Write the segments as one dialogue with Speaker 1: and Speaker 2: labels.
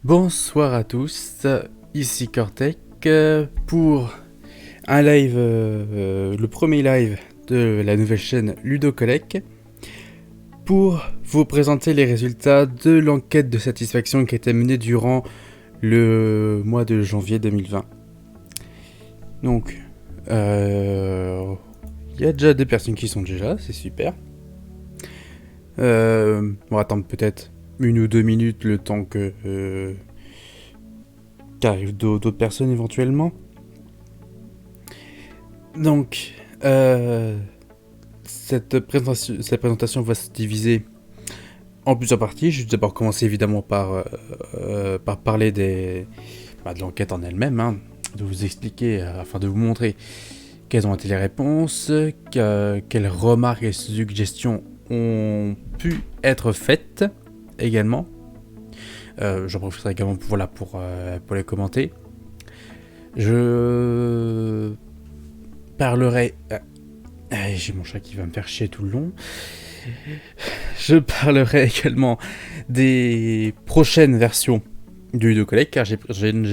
Speaker 1: Bonsoir à tous, ici Cortec pour un live, le premier live de la nouvelle chaîne Ludocolec, pour vous présenter les résultats de l'enquête de satisfaction qui a été menée durant le mois de janvier 2020. Donc, il y a déjà des personnes qui sont déjà là, c'est super. On va attendre peut-être 1 ou 2 minutes le temps que qu'arrivent d'autres personnes éventuellement. Donc, cette présentation va se diviser en plusieurs parties. Je vais d'abord commencer évidemment par parler de l'enquête en elle-même, de vous expliquer, afin de vous montrer quelles ont été les réponses, quelles remarques et suggestions ont pu être faites également. J'en profiterai également pour les commenter. Je parlerai... j'ai mon chat qui va me faire chier tout le long. Je parlerai également des prochaines versions du Ludocolec, car j'ai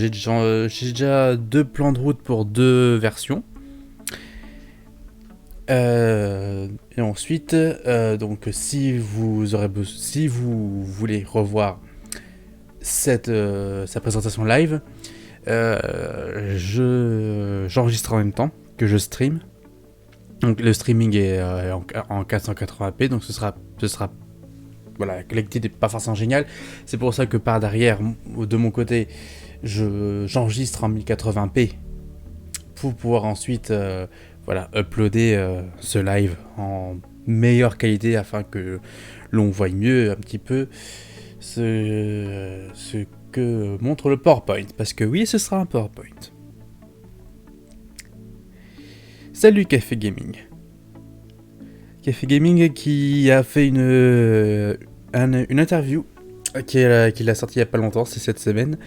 Speaker 1: déjà 2 plans de route pour 2 versions. Et ensuite, donc si vous voulez revoir sa présentation live, j'enregistre en même temps que je stream. Donc le streaming est en 480p, donc ce sera voilà, la qualité n'est pas forcément géniale. C'est pour ça que par derrière, de mon côté, j'enregistre en 1080p pour pouvoir ensuite uploader ce live en meilleure qualité afin que l'on voie mieux un petit peu ce que montre le PowerPoint, parce que oui, ce sera un PowerPoint. Salut Café Gaming. Café Gaming qui a fait une interview qu'il a sortie il n'y a pas longtemps, c'est cette semaine.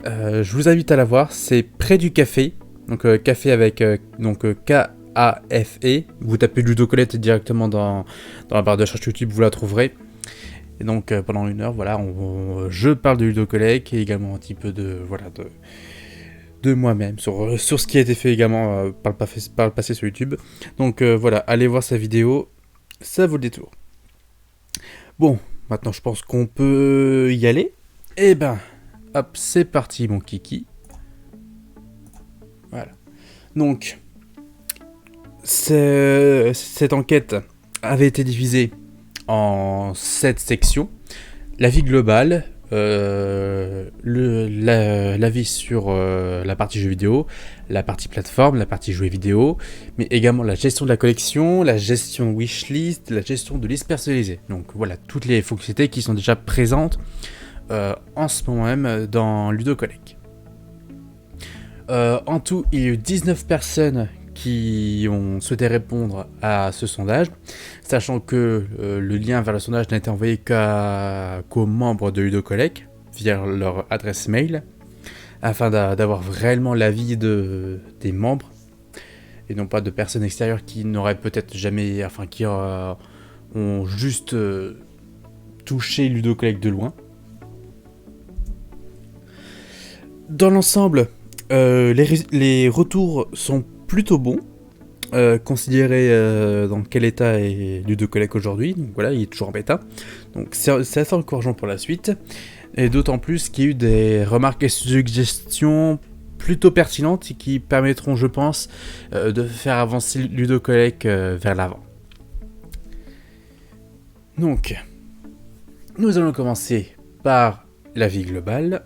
Speaker 1: Je vous invite à la voir, c'est Près du Café, donc café avec K-A-F-E. Vous tapez Ludocolec directement dans la barre de recherche YouTube, vous la trouverez. Et donc pendant 1 heure, voilà, je parle de Ludocolec et également un petit peu de moi-même sur ce qui a été fait également par le passé sur YouTube. Donc voilà, allez voir sa vidéo, ça vaut le détour. Bon, maintenant je pense qu'on peut y aller. Et ben, hop, c'est parti mon kiki. Voilà. Donc, cette enquête avait été divisée en 7 sections. L'avis global, l'avis sur la partie jeux vidéo, la partie plateforme, la partie jouets vidéo, mais également la gestion de la collection, la gestion wishlist, la gestion de liste personnalisée. Donc voilà, toutes les fonctionnalités qui sont déjà présentes en ce moment même dans Ludocolec. En tout, il y a eu 19 personnes qui ont souhaité répondre à ce sondage, sachant que le lien vers le sondage n'a été envoyé qu'aux membres de Ludocolec via leur adresse mail, afin d'avoir réellement l'avis des membres, et non pas de personnes extérieures qui n'auraient peut-être jamais, qui ont juste touché Ludocolec de loin. Dans l'ensemble, les retours sont plutôt bon, considéré dans quel état est Ludocolec aujourd'hui. Donc voilà, il est toujours en bêta, donc c'est assez encourageant pour la suite, et d'autant plus qu'il y a eu des remarques et suggestions plutôt pertinentes et qui permettront, je pense, de faire avancer Ludocolec vers l'avant. Donc nous allons commencer par l'avis global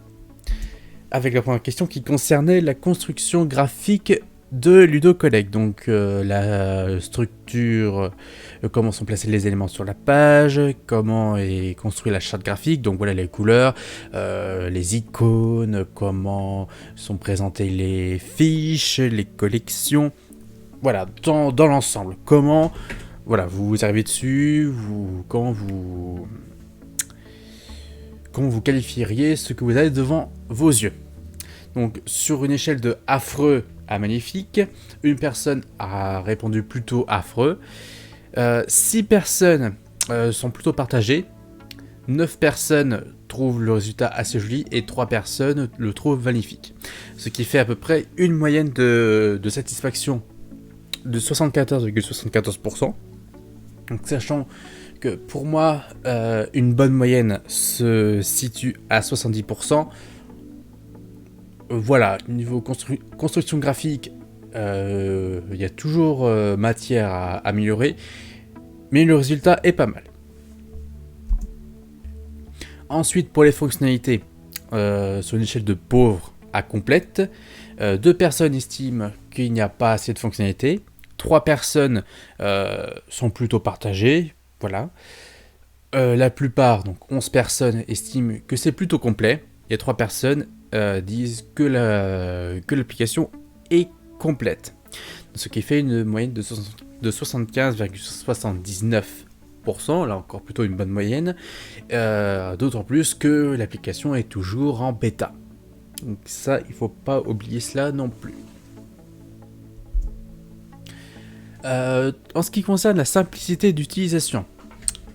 Speaker 1: avec la première question qui concernait la construction graphique de Ludocolec, donc la structure, comment sont placés les éléments sur la page, comment est construit la charte graphique, donc voilà les couleurs, les icônes, comment sont présentées les fiches, les collections, voilà, dans l'ensemble, comment voilà, vous arrivez dessus, comment vous qualifieriez ce que vous avez devant vos yeux. Donc sur une échelle de affreux à magnifique, une personne a répondu plutôt affreux, 6 personnes sont plutôt partagées, 9 personnes trouvent le résultat assez joli et 3 personnes le trouvent magnifique. Ce qui fait à peu près une moyenne de satisfaction de 74,74%. Donc sachant que pour moi, une bonne moyenne se situe à 70%. Voilà, niveau construction graphique, il y a toujours matière à améliorer, mais le résultat est pas mal. Ensuite, pour les fonctionnalités, sur une échelle de pauvre à complète, 2 personnes estiment qu'il n'y a pas assez de fonctionnalités, 3 personnes sont plutôt partagées, voilà. La plupart, donc 11 personnes, estiment que c'est plutôt complet, et 3 personnes disent que l'application est complète. Ce qui fait une moyenne de 75,79%, là encore plutôt une bonne moyenne, d'autant plus que l'application est toujours en bêta. Donc ça, il ne faut pas oublier cela non plus. En ce qui concerne la simplicité d'utilisation,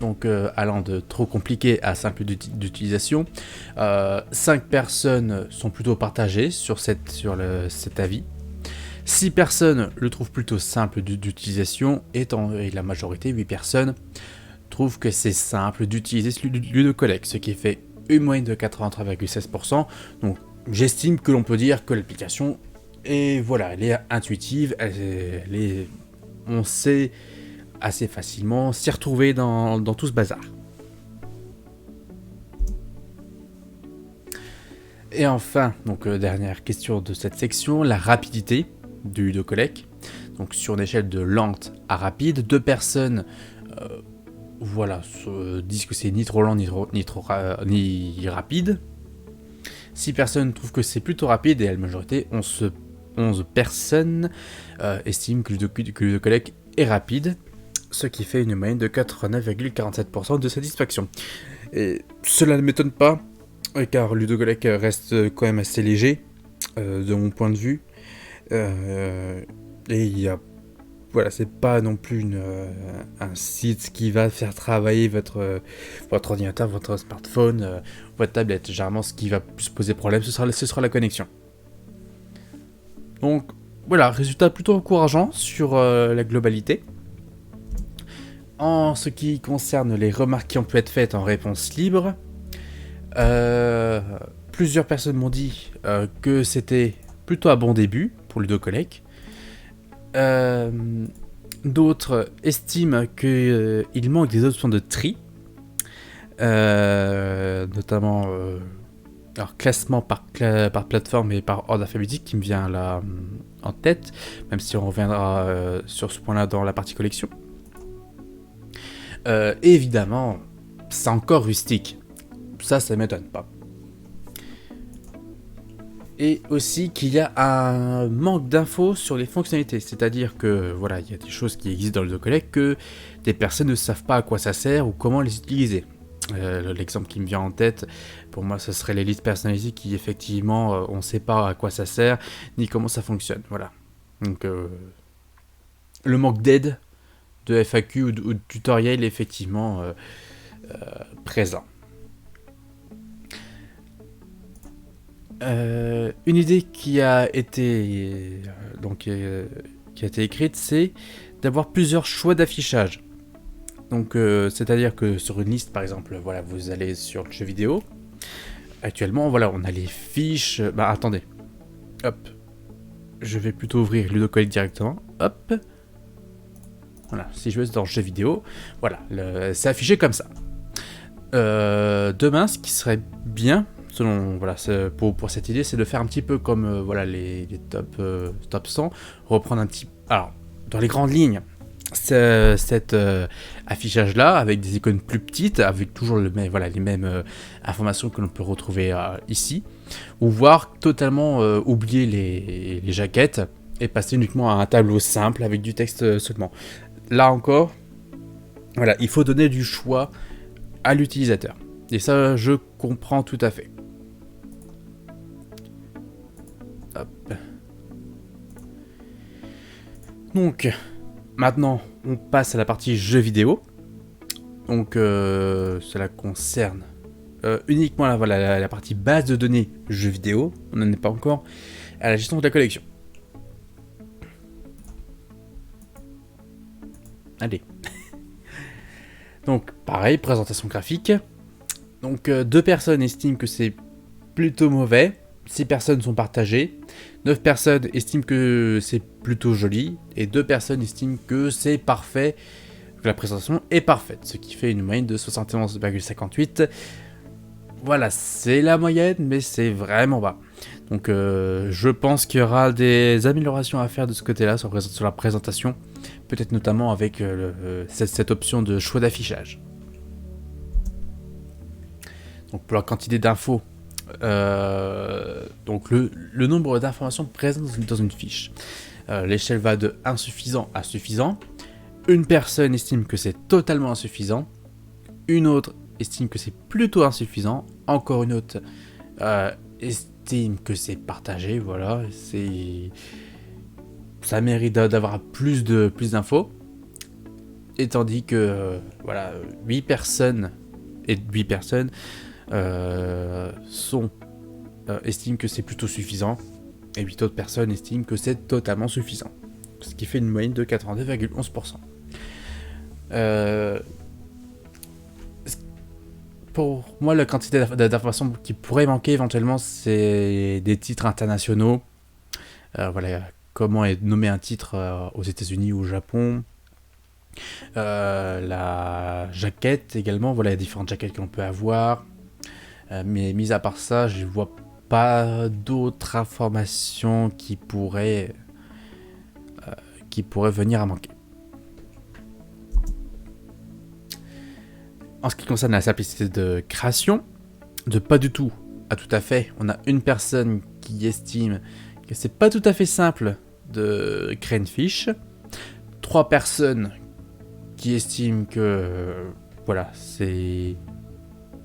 Speaker 1: donc allant de trop compliqué à simple d'utilisation, 5 personnes sont plutôt partagées sur cet avis. 6 personnes le trouvent plutôt simple d'utilisation et la majorité, 8 personnes, trouvent que c'est simple d'utiliser Ludocolleg, ce qui fait une moyenne de 83,16%. Donc j'estime que l'on peut dire que l'application est, elle est intuitive, on sait assez facilement s'y retrouver dans tout ce bazar. Et enfin, donc dernière question de cette section, la rapidité du Ludocolleg. Donc sur une échelle de lente à rapide, 2 personnes disent que c'est ni trop lent ni rapide. 6 personnes trouvent que c'est plutôt rapide et la majorité, 11 personnes estiment que le Ludocolleg est rapide, ce qui fait une moyenne de 89,47% de satisfaction. Et cela ne m'étonne pas, car Ludocolleg reste quand même assez léger, de mon point de vue. Et il y a... c'est pas non plus un site qui va faire travailler votre ordinateur, votre smartphone, votre tablette. Généralement, ce qui va plus poser problème, ce sera la connexion. Donc, voilà, résultat plutôt encourageant sur la globalité. En ce qui concerne les remarques qui ont pu être faites en réponse libre, plusieurs personnes m'ont dit que c'était plutôt un bon début pour Ludocolleg. D'autres estiment qu'il manque des options de tri, notamment classement par plateforme et par ordre alphabétique qui me vient là en tête, même si on reviendra sur ce point-là dans la partie collection. Et évidemment, c'est encore rustique. Ça m'étonne pas. Et aussi qu'il y a un manque d'infos sur les fonctionnalités, c'est-à-dire que il y a des choses qui existent dans le Ludocolleg que des personnes ne savent pas à quoi ça sert ou comment les utiliser. L'exemple qui me vient en tête, pour moi, ce serait les listes personnalisées qui effectivement, on ne sait pas à quoi ça sert ni comment ça fonctionne. Voilà. Donc le manque d'aide, de FAQ ou de tutoriel est effectivement présent. Une idée qui a été écrite, c'est d'avoir plusieurs choix d'affichage. Donc, c'est-à-dire que sur une liste, par exemple, vous allez sur le jeu vidéo. Actuellement, on a les fiches. Attendez. Hop. Je vais plutôt ouvrir Ludocolleg directement. Hop. Voilà. Si je vais dans le jeu vidéo, c'est affiché comme ça. Demain, ce qui serait bien, selon pour cette idée, c'est de faire un petit peu comme les top 100, reprendre un petit, alors dans les grandes lignes, cet affichage là avec des icônes plus petites, avec toujours les mêmes informations que l'on peut retrouver ici, ou voire totalement oublier les jaquettes et passer uniquement à un tableau simple avec du texte seulement. Là encore, il faut donner du choix à l'utilisateur. Et ça, je comprends tout à fait. Hop. Donc, maintenant, on passe à la partie jeux vidéo. Donc cela concerne uniquement la partie base de données jeux vidéo, on n'en est pas encore, à la gestion de la collection. Allez. Donc pareil, présentation graphique. Donc 2 personnes estiment que c'est plutôt mauvais, 6 personnes sont partagées, 9 personnes estiment que c'est plutôt joli, et 2 personnes estiment que c'est parfait, que la présentation est parfaite, ce qui fait une moyenne de 71,58. Voilà, c'est la moyenne, mais c'est vraiment bas. Donc je pense qu'il y aura des améliorations à faire de ce côté-là sur la présentation, peut-être notamment avec cette option de choix d'affichage. Donc pour la quantité d'infos, donc le nombre d'informations présentes dans une fiche. L'échelle va de insuffisant à suffisant. Une personne estime que c'est totalement insuffisant. Une autre estime que c'est plutôt insuffisant. Encore une autre estime que c'est partagé. Voilà, ça mérite d'avoir plus d'infos. Et tandis que 8 personnes estiment que c'est plutôt suffisant, et 8 autres personnes estiment que c'est totalement suffisant, ce qui fait une moyenne de 82,11%. Pour moi, la quantité d'informations qui pourrait manquer éventuellement, c'est des titres internationaux. Comment est nommé un titre aux États-Unis ou au Japon. La jaquette également, les différentes jaquettes que l'on peut avoir. Mais mis à part ça, je vois pas d'autres informations qui pourraient venir à manquer. En ce qui concerne la simplicité de création, de pas du tout à tout à fait, on a une personne qui estime que c'est pas tout à fait simple de créer une fiche, 3 personnes qui estiment que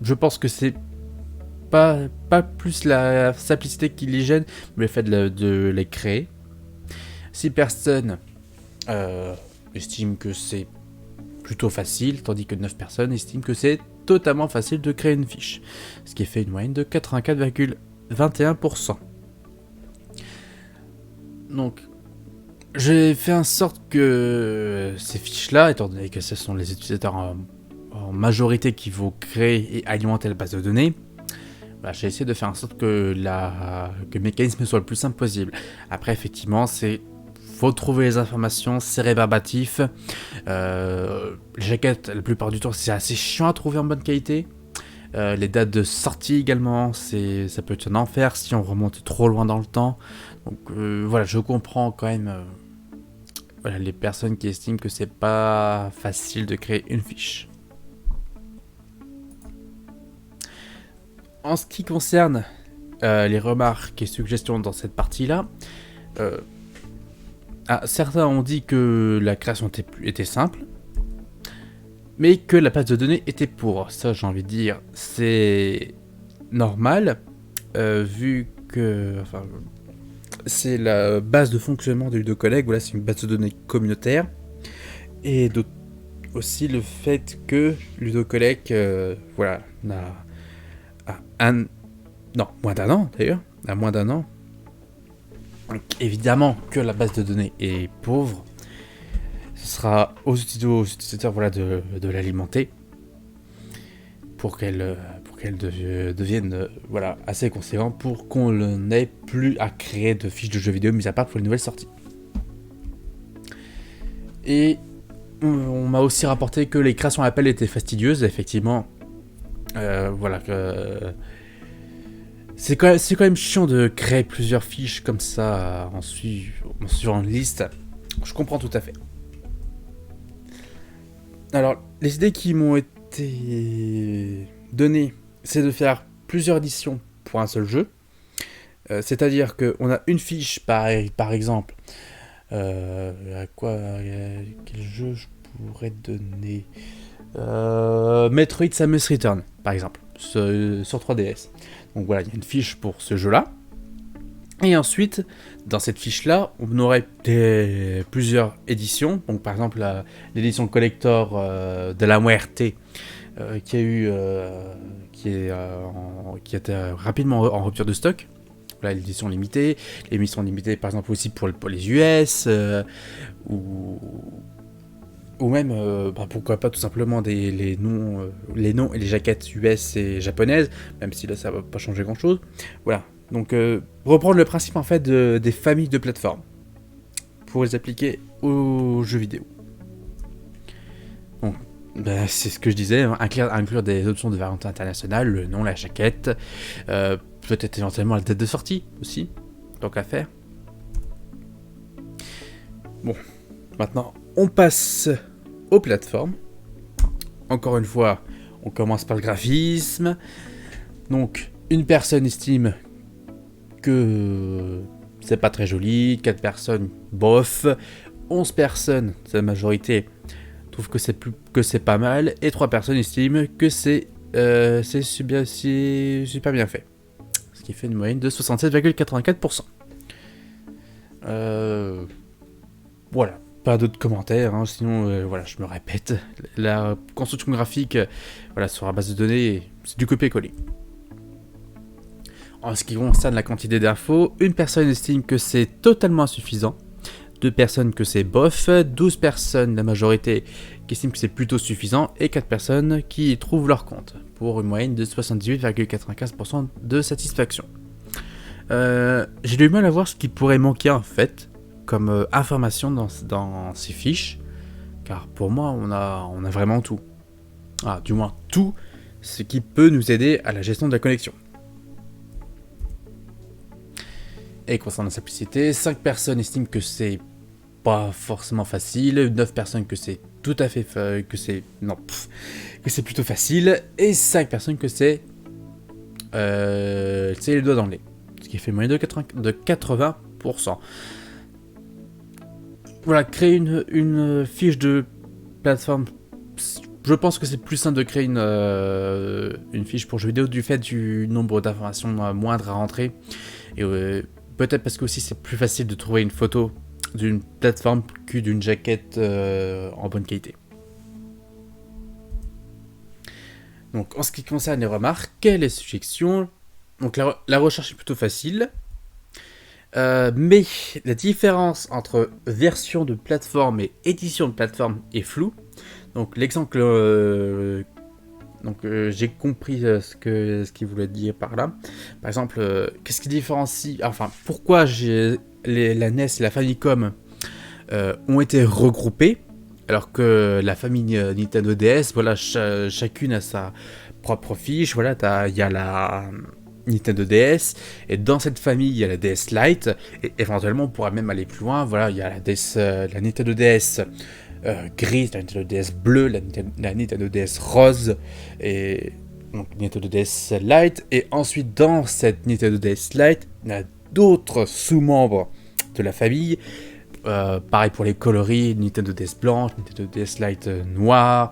Speaker 1: je pense que c'est pas plus la simplicité qui les gêne, mais le fait de les créer. 6 personnes estiment que c'est plutôt facile, tandis que 9 personnes estiment que c'est totalement facile de créer une fiche, ce qui fait une moyenne de 84,21%. Donc, j'ai fait en sorte que ces fiches-là, étant donné que ce sont les utilisateurs en majorité qui vont créer et alimenter la base de données, j'ai essayé de faire en sorte que le mécanisme soit le plus simple possible. Après, effectivement, faut trouver les informations, c'est rébarbatif. Les jaquettes, la plupart du temps, c'est assez chiant à trouver en bonne qualité. Les dates de sortie également, ça peut être un enfer si on remonte trop loin dans le temps. Donc je comprends quand même les personnes qui estiment que c'est pas facile de créer une fiche. En ce qui concerne les remarques et suggestions dans cette partie-là, certains ont dit que la création était simple, mais que la base de données était pauvre. Ça, j'ai envie de dire, c'est normal, vu que c'est la base de fonctionnement de Ludocollect. Voilà, c'est une base de données communautaire, et aussi le fait que Ludocollect moins d'un an d'ailleurs, à moins d'un an. Donc, évidemment que la base de données est pauvre, ce sera aux utilisateurs de l'alimenter pour qu'elle devienne assez conséquente, pour qu'on n'ait plus à créer de fiches de jeux vidéo, mis à part pour les nouvelles sorties. Et on m'a aussi rapporté que les créations à appel étaient fastidieuses, effectivement. C'est quand même chiant de créer plusieurs fiches comme ça en suivant une liste. Je comprends tout à fait. Alors, les idées qui m'ont été données, c'est de faire plusieurs éditions pour un seul jeu. C'est-à-dire qu'on a une fiche par exemple. Quel jeu je pourrais donner Metroid Samus Return, par exemple, sur 3DS. Donc voilà, il y a une fiche pour ce jeu-là. Et ensuite, dans cette fiche-là, on aurait plusieurs éditions. Donc, par exemple, l'édition collector de la Muerte, qui a été rapidement en rupture de stock. Voilà, l'édition limitée. L'édition limitée, par exemple, aussi pour les US, ou même, pourquoi pas tout simplement les noms et les jaquettes US et japonaises, même si là, ça va pas changer grand-chose. Voilà. Donc, reprendre le principe en fait des familles de plateformes pour les appliquer aux jeux vidéo. Donc, c'est ce que je disais, hein, inclure des options de variante internationale, le nom, la jaquette, peut-être éventuellement la date de sortie aussi, tant qu'à faire. Bon, maintenant on passe aux plateformes. Encore une fois, on commence par le graphisme. Donc, une personne estime que c'est pas très joli, 4 personnes bof, 11 personnes, c'est la majorité, trouvent que c'est pas mal, et 3 personnes estiment que c'est super bien fait. Ce qui fait une moyenne de 67,84%. Voilà, pas d'autres commentaires, hein, sinon voilà, je me répète, la construction graphique voilà, sur la base de données, c'est du copier-coller. En ce qui concerne la quantité d'infos, une personne estime que c'est totalement insuffisant, 2 personnes que c'est bof, 12 personnes, la majorité, qui estiment que c'est plutôt suffisant, et 4 personnes qui y trouvent leur compte, pour une moyenne de 78,95% de satisfaction. J'ai du mal à voir ce qui pourrait manquer en fait, comme information dans ces fiches, car pour moi on a vraiment tout. Ah, du moins tout ce qui peut nous aider à la gestion de la connexion. Et concernant la simplicité, 5 personnes estiment que c'est pas forcément facile, 9 personnes que c'est tout à fait que c'est plutôt facile, et 5 personnes que c'est les doigts dans le nez, ce qui fait une moyenne de 80%. Voilà, créer une fiche de plateforme, je pense que c'est plus simple de créer une fiche pour jeux vidéo du fait du nombre d'informations moindres à rentrer, et peut-être parce que aussi c'est plus facile de trouver une photo d'une plateforme que d'une jaquette en bonne qualité. Donc en ce qui concerne les remarques, les suggestions, donc la recherche est plutôt facile, mais la différence entre version de plateforme et édition de plateforme est floue. Donc l'exemple, j'ai compris ce qu'il voulait dire par là. Par exemple, qu'est-ce qui différencie, enfin pourquoi la NES et la Famicom ont été regroupées, alors que la famille Nintendo DS, voilà, chacune a sa propre fiche. Voilà, il y a la Nintendo DS, et dans cette famille il y a la DS Lite, et éventuellement on pourra même aller plus loin. Voilà, il y a la Nintendo DS grise, la Nintendo DS bleue, la Nintendo DS rose, et donc Nintendo DS Lite. Et ensuite dans cette Nintendo DS Lite, il y a d'autres sous-membres de la famille. Pareil pour les coloris, Nintendo DS blanche, Nintendo DS Lite noire,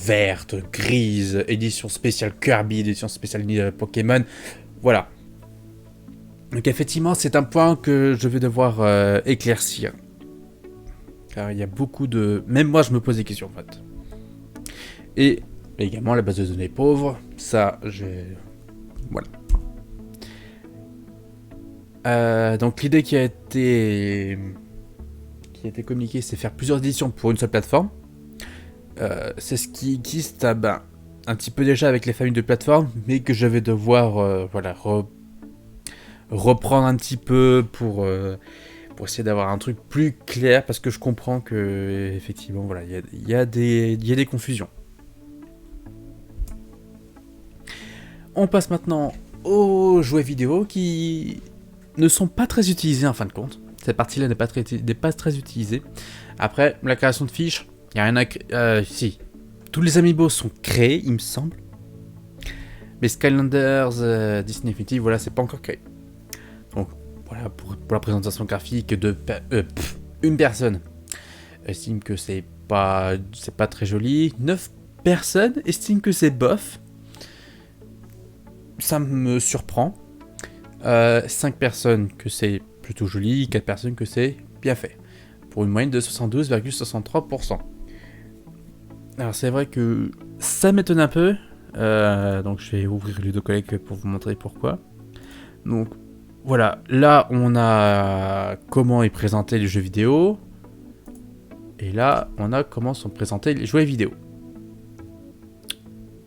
Speaker 1: verte, grise, édition spéciale Kirby, édition spéciale Pokémon. Voilà. Donc effectivement, c'est un point que je vais devoir éclaircir. Car il y a beaucoup de... Même moi, je me pose des questions, en fait. Et également, la base de données pauvre. Ça, voilà. Donc l'idée qui a été communiquée, c'est faire plusieurs éditions pour une seule plateforme. C'est ce qui existe un petit peu déjà avec les familles de plateformes, mais que je vais devoir reprendre un petit peu pour essayer d'avoir un truc plus clair, parce que je comprends que effectivement voilà, il y a des confusions. On passe maintenant aux jouets vidéo qui ne sont pas très utilisés en fin de compte. Cette partie-là n'est pas très utilisée. Après, la création de fiches, il n'y a rien à si. Tous les amiibo sont créés, il me semble. Mais Skylanders, Disney Infinity, voilà, c'est pas encore créé. Donc, voilà, pour la présentation graphique une personne estime que c'est pas très joli. 9 personnes estiment que c'est bof. Ça me surprend. 5 personnes que c'est plutôt joli, 4 personnes que c'est bien fait. Pour une moyenne de 72,63%. Alors c'est vrai que ça m'étonne un peu. Donc je vais ouvrir Ludocollect pour vous montrer pourquoi. Donc voilà, là on a comment est présenté les jeux vidéo. Et là on a comment sont présentés les jeux vidéo.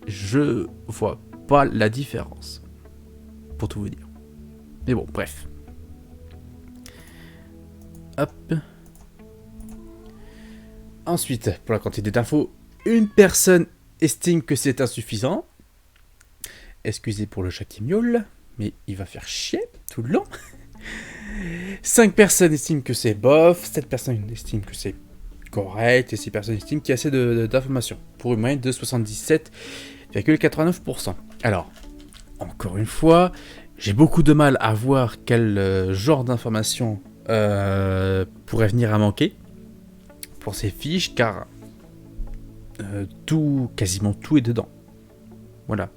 Speaker 1: Je vois pas la différence. Pour tout vous dire. Mais bon, bref. Hop. Ensuite, pour la quantité d'infos, une personne estime que c'est insuffisant. Excusez pour le chat qui miaule, mais il va faire chier tout le long. 5 personnes estiment que c'est bof, 7 personnes estiment que c'est correct, et 6 personnes estiment qu'il y a assez d'informations, pour une moyenne de 77,89%. Alors, encore une fois, j'ai beaucoup de mal à voir quel genre d'informations pourrait venir à manquer pour ces fiches, car quasiment tout est dedans. Voilà.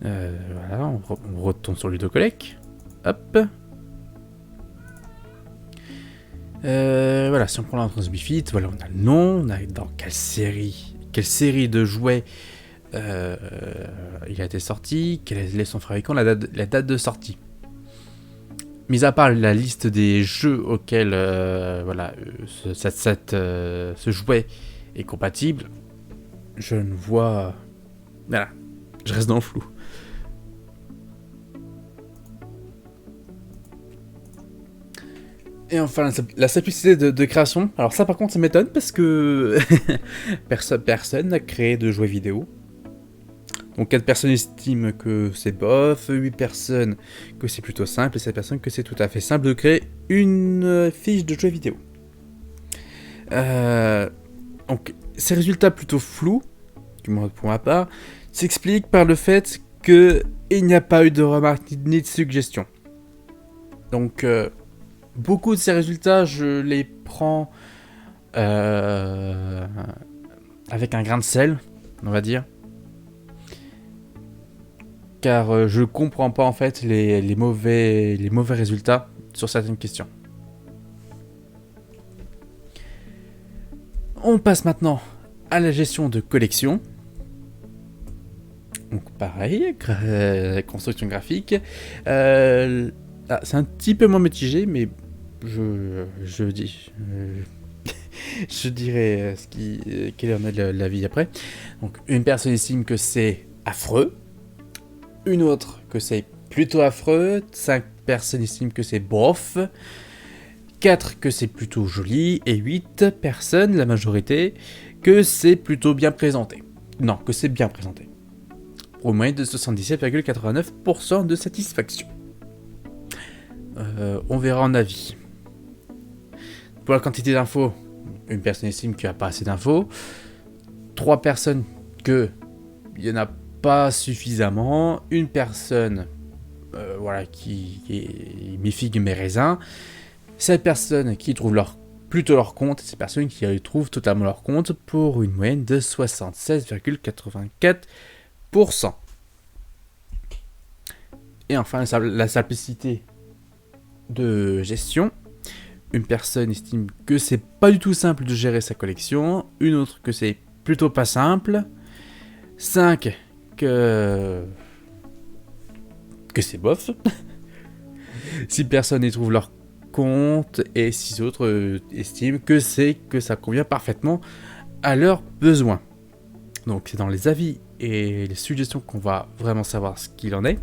Speaker 1: Voilà, on retourne sur Ludocollect. Hop. Voilà, si on prend la Transbifit, voilà, on a le nom, on a dans quelle série de jouets il a été sorti, quel est son fabricant, la date de sortie. Mis à part la liste des jeux auxquels ce jouet est compatible, je ne vois... Voilà, je reste dans le flou. Et enfin, la simplicité de création. Alors ça par contre ça m'étonne parce que personne n'a créé de jouets vidéo. Donc 4 personnes estiment que c'est bof, 8 personnes que c'est plutôt simple, et 7 personnes que c'est tout à fait simple de créer une fiche de jeu vidéo. Donc ces résultats plutôt flous, du moins pour ma part, s'expliquent par le fait qu'il n'y a pas eu de remarques ni de suggestions. Donc beaucoup de ces résultats, je les prends avec un grain de sel, on va dire. Car je comprends pas en fait les mauvais résultats sur certaines questions. On passe maintenant à la gestion de collection. Donc pareil, construction graphique. C'est un petit peu moins mitigé, mais je dirais quel en est l'avis après. Donc une personne estime que c'est affreux. Une autre que c'est plutôt affreux, 5 personnes estiment que c'est bof, 4 que c'est plutôt joli, et 8 personnes, la majorité, que c'est plutôt bien présenté. Non, que c'est bien présenté. Au moyen de 77,89% de satisfaction. On verra en avis. Pour la quantité d'infos, une personne estime qu'il n'y a pas assez d'infos, 3 personnes que il y en a pas suffisamment, une personne qui est mes figues mes raisins, 7 personnes qui trouvent plutôt leur compte, et 7 personnes qui trouvent totalement leur compte, pour une moyenne de 76,84%. Et enfin la simplicité de gestion. Une personne estime que c'est pas du tout simple de gérer sa collection, une autre que c'est plutôt pas simple, 5 que c'est bof. 6 personnes y trouvent leur compte, et 6 autres estiment que ça convient parfaitement à leurs besoins. Donc c'est dans les avis et les suggestions qu'on va vraiment savoir ce qu'il en est.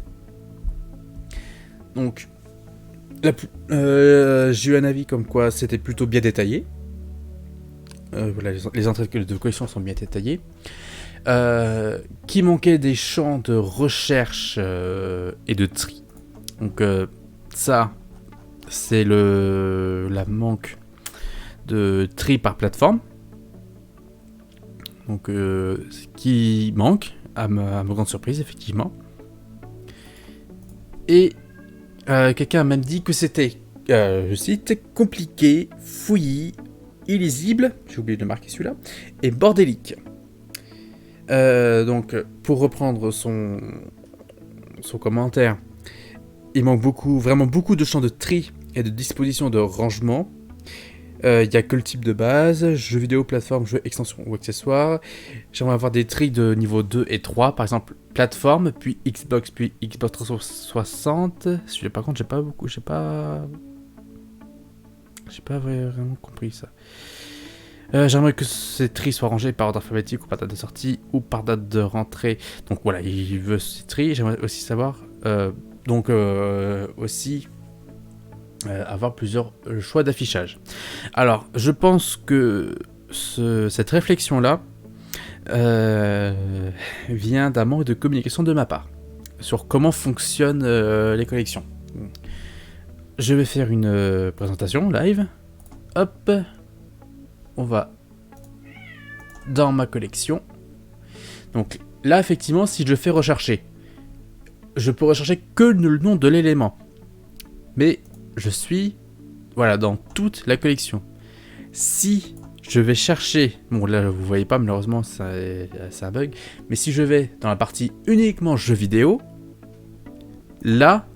Speaker 1: Donc j'ai eu un avis comme quoi c'était plutôt bien détaillé. Voilà, les entrées de collection sont bien détaillées. Qui manquait des champs de recherche et de tri. Donc ça, c'est la manque de tri par plateforme. Donc ce qui manque, à ma grande surprise, effectivement. Et quelqu'un a même dit que c'était, je cite, compliqué, fouillis, illisible, j'ai oublié de marquer celui-là, et bordélique. Donc, pour reprendre son commentaire, il manque vraiment beaucoup de champs de tri et de disposition de rangement. Il n'y a que le type de base, jeux vidéo, plateforme, jeux, extensions ou accessoires. J'aimerais avoir des tris de niveau 2 et 3, par exemple plateforme, puis Xbox 360. Celui-là par contre j'ai pas vraiment compris ça. J'aimerais que ces tris soient rangés par ordre alphabétique ou par date de sortie ou par date de rentrée. Donc voilà, il veut ces tris. J'aimerais aussi savoir, avoir plusieurs choix d'affichage. Alors, je pense que cette réflexion-là vient d'un manque de communication de ma part sur comment fonctionnent les collections. Je vais faire une présentation live. Hop, on va dans ma collection. Donc là, effectivement, si je fais rechercher, je peux rechercher que le nom de l'élément. Mais je suis dans toute la collection. Si je vais chercher, bon là vous voyez pas malheureusement c'est un bug, mais si je vais dans la partie uniquement jeux vidéo, là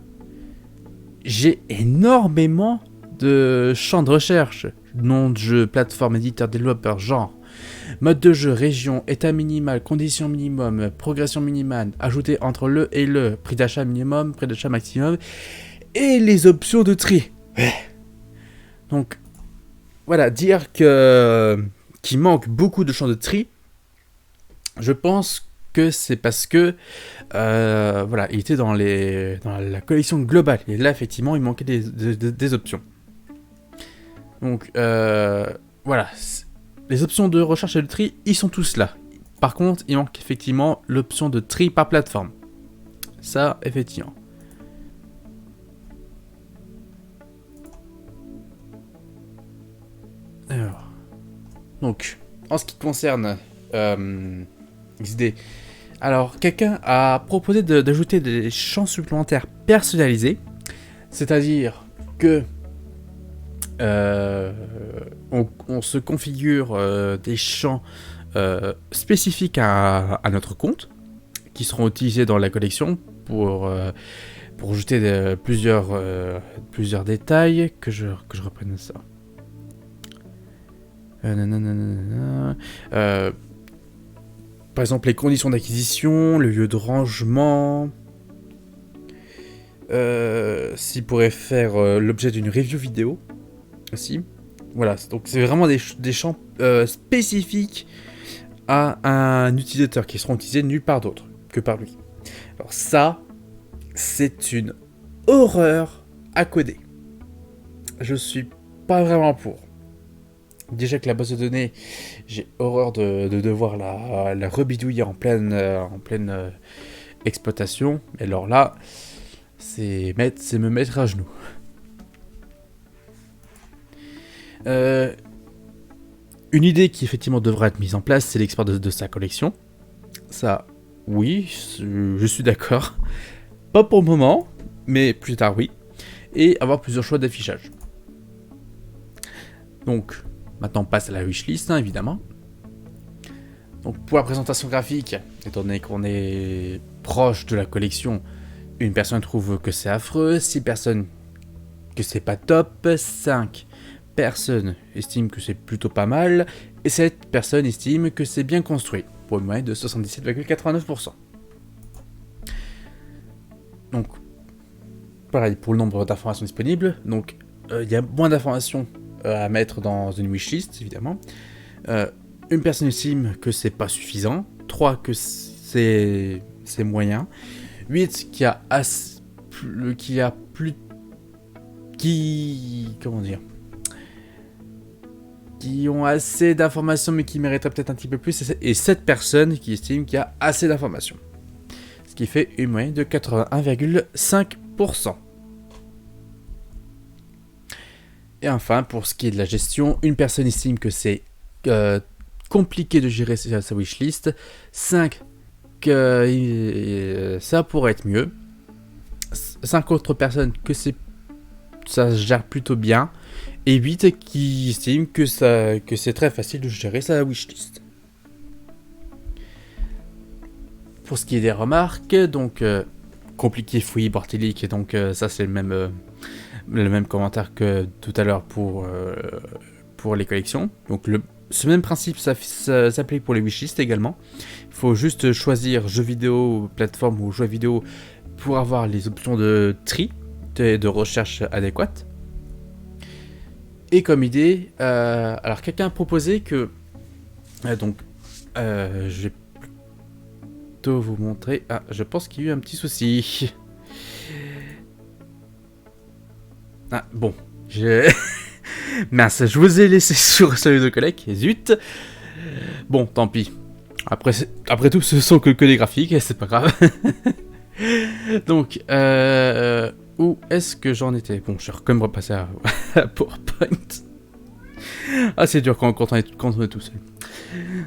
Speaker 1: j'ai énormément de champs de recherche. Nom de jeu, plateforme, éditeur, développeur, genre, mode de jeu, région, état minimal, conditions minimum, progression minimale, ajouter entre le et le, prix d'achat minimum, prix d'achat maximum, et les options de tri. Donc, voilà, dire qu'il manque beaucoup de champs de tri, je pense que c'est parce que, il était dans la collection globale. Et là, effectivement, il manquait des options. Donc, les options de recherche et de tri, ils sont tous là. Par contre, il manque effectivement l'option de tri par plateforme. Ça, effectivement. Alors, donc, en ce qui concerne XD, alors quelqu'un a proposé d'ajouter des champs supplémentaires personnalisés, c'est-à-dire que on se configure des champs spécifiques à notre compte, qui seront utilisés dans la collection pour ajouter plusieurs détails, que je reprenne ça. Par exemple, les conditions d'acquisition, le lieu de rangement. S'il pourrait faire l'objet d'une review vidéo aussi. Voilà, donc c'est vraiment des champs spécifiques à un utilisateur qui seront utilisés nulle part d'autre que par lui. Alors ça, c'est une horreur à coder. Je suis pas vraiment pour. Déjà que la base de données, j'ai horreur de devoir la rebidouiller en pleine exploitation. Et alors là, c'est me mettre à genoux. Une idée qui effectivement devra être mise en place, c'est l'export de sa collection. Ça, oui, je suis d'accord. Pas pour le moment, mais plus tard, oui. Et avoir plusieurs choix d'affichage. Donc, maintenant, on passe à la wishlist, évidemment. Donc, pour la présentation graphique, étant donné qu'on est proche de la collection, une personne trouve que c'est affreux, 6 personnes que c'est pas top, 5 personnes estiment que c'est plutôt pas mal, et 7 personnes estiment que c'est bien construit, pour une moyenne de 77,89%. Donc, pareil pour le nombre d'informations disponibles, donc il y a moins d'informations à mettre dans une wishlist, évidemment. Une personne estime que c'est pas suffisant, 3 que c'est moyen, 8 qui ont assez d'informations mais qui mériteraient peut-être un petit peu plus, et 7 personnes qui estiment qu'il y a assez d'informations. Ce qui fait une moyenne de 81,5%. Et enfin, pour ce qui est de la gestion, une personne estime que c'est compliqué de gérer sa wishlist, 5 que ça pourrait être mieux, 5 autres personnes que ça se gère plutôt bien, et 8 qui estiment que c'est très facile de gérer sa wishlist. Pour ce qui est des remarques, donc compliqué, fouillis, bordélique, et donc ça c'est le même commentaire que tout à l'heure pour les collections. Donc ce même principe s'applique pour les wishlists également. Il faut juste choisir jeux vidéo, plateforme ou jeux vidéo pour avoir les options de tri, de recherche adéquates. Et comme idée, alors quelqu'un a proposé que... je vais plutôt vous montrer... Ah, je pense qu'il y a eu un petit souci. Ah, bon. Mince, je vous ai laissé sur celui de collègue, zut. Bon, tant pis. Après tout, ce sont que des graphiques, c'est pas grave. Donc, où est-ce que j'en étais? Bon, je vais quand même repasser à PowerPoint. Ah, c'est dur quand on est tout seul.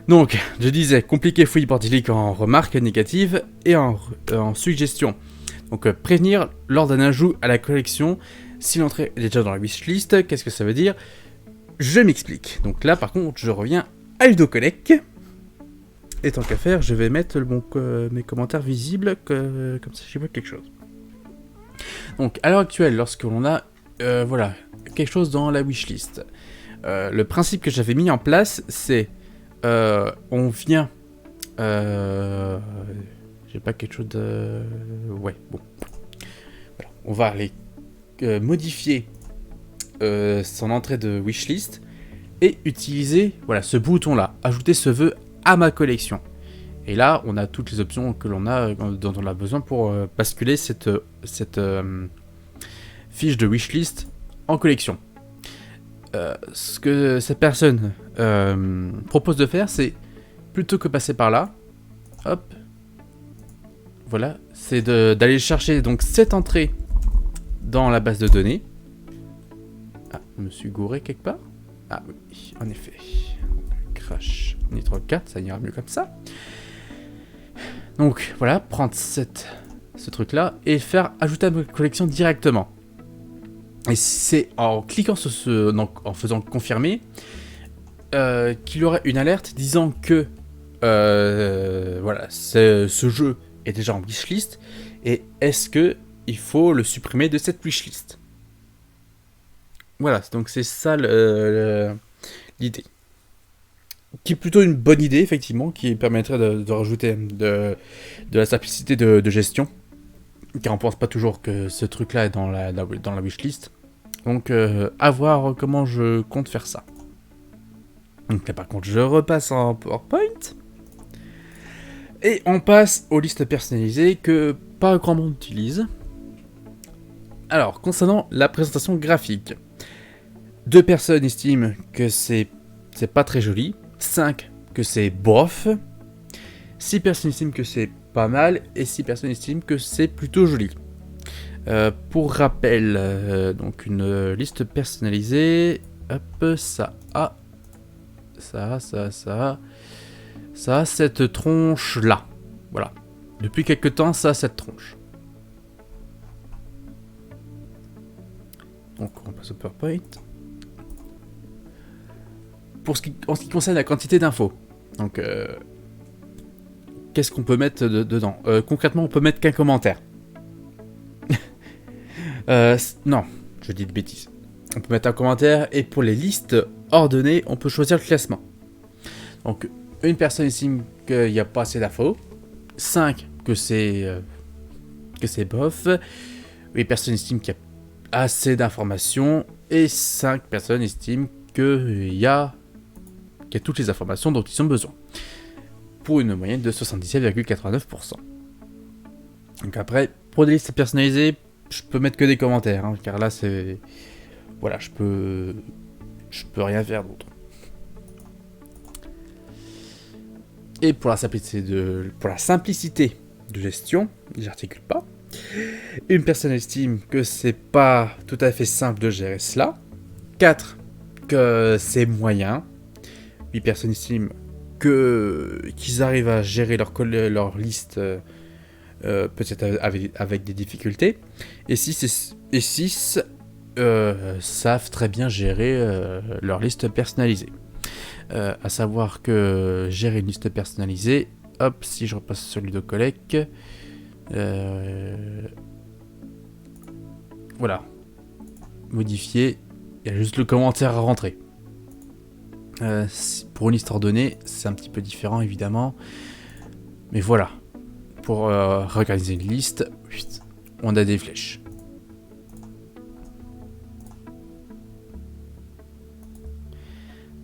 Speaker 1: Donc, je disais, compliqué, fouille, bordélique en remarques négatives et en suggestions. Donc, prévenir lors d'un ajout à la collection si l'entrée est déjà dans la wishlist. Qu'est-ce que ça veut dire? Je m'explique. Donc là, par contre, je reviens à Ludocolec. Et tant qu'à faire, je vais mettre mes commentaires visibles, comme ça je vois quelque chose. Donc, à l'heure actuelle, lorsque l'on a voilà, quelque chose dans la wishlist, le principe que j'avais mis en place, c'est on vient... j'ai pas quelque chose de... Ouais, bon. Voilà. On va aller modifier son entrée de wishlist et utiliser voilà, ce bouton-là, ajouter ce vœu à ma collection. Et là, on a toutes les options que l'on a, dont on a besoin pour basculer cette fiche de wishlist en collection. Ce que cette personne propose de faire, c'est plutôt que passer par là, hop, voilà, c'est d'aller chercher donc cette entrée dans la base de données. Ah, je me suis gouré quelque part. Ah oui, en effet. Crash Nitro 4, ça ira mieux comme ça. Donc voilà, prendre ce truc là et faire ajouter à ma collection directement. Et c'est en cliquant sur donc en faisant confirmer qu'il y aurait une alerte disant que voilà, ce jeu est déjà en wishlist et est-ce que il faut le supprimer de cette wishlist. Voilà, donc c'est ça l'idée. Qui est plutôt une bonne idée, effectivement, qui permettrait de rajouter de la simplicité de gestion. Car on pense pas toujours que ce truc-là est dans la wishlist. Donc, à voir comment je compte faire ça. Donc là, par contre, je repasse en PowerPoint. Et on passe aux listes personnalisées que pas grand monde utilise. Alors, concernant la présentation graphique. 2 personnes estiment que c'est pas très joli. 5 que c'est bof. 6 personnes estiment que c'est pas mal. Et 6 personnes estiment que c'est plutôt joli. Pour rappel, donc une liste personnalisée. Hop, ça a cette tronche là. Voilà. Depuis quelques temps, ça a cette tronche. Donc on passe au PowerPoint. En ce qui concerne la quantité d'infos, donc qu'est-ce qu'on peut mettre dedans? Concrètement, on peut mettre qu'un commentaire. Non, je dis de bêtises. On peut mettre un commentaire et pour les listes ordonnées, on peut choisir le classement. Donc, une personne estime qu'il n'y a pas assez d'infos. 5 que c'est bof. 8 personnes estiment qu'il y a assez d'informations. Et 5 personnes estiment qu'il y a toutes les informations dont ils ont besoin. Pour une moyenne de 77,89%. Donc après, pour des listes personnalisées, je peux mettre que des commentaires, hein, car là c'est... Voilà, je peux rien faire d'autre. Et pour la simplicité de gestion, j'articule pas. Une personne estime que c'est pas tout à fait simple de gérer cela. 4 que c'est moyen. 8 personnes estiment qu'ils arrivent à gérer leur liste peut-être avec des difficultés. Et 6 savent très bien gérer leur liste personnalisée. À savoir que gérer une liste personnalisée, hop, si je repasse sur Ludocolec, Voilà. Modifier. Il y a juste le commentaire à rentrer. Pour une histoire donnée, c'est un petit peu différent évidemment. Mais voilà. Pour réorganiser une liste, on a des flèches.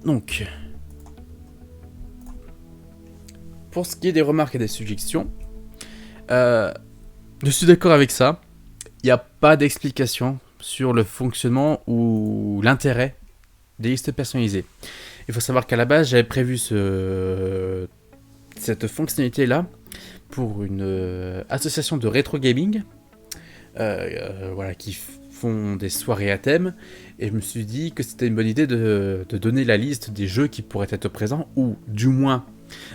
Speaker 1: Donc, pour ce qui est des remarques et des suggestions, je suis d'accord avec ça. Il n'y a pas d'explication sur le fonctionnement ou l'intérêt des listes personnalisées. Il faut savoir qu'à la base, j'avais prévu cette fonctionnalité-là pour une association de rétro gaming voilà, qui font des soirées à thème. Et je me suis dit que c'était une bonne idée de donner la liste des jeux qui pourraient être présents, ou du moins,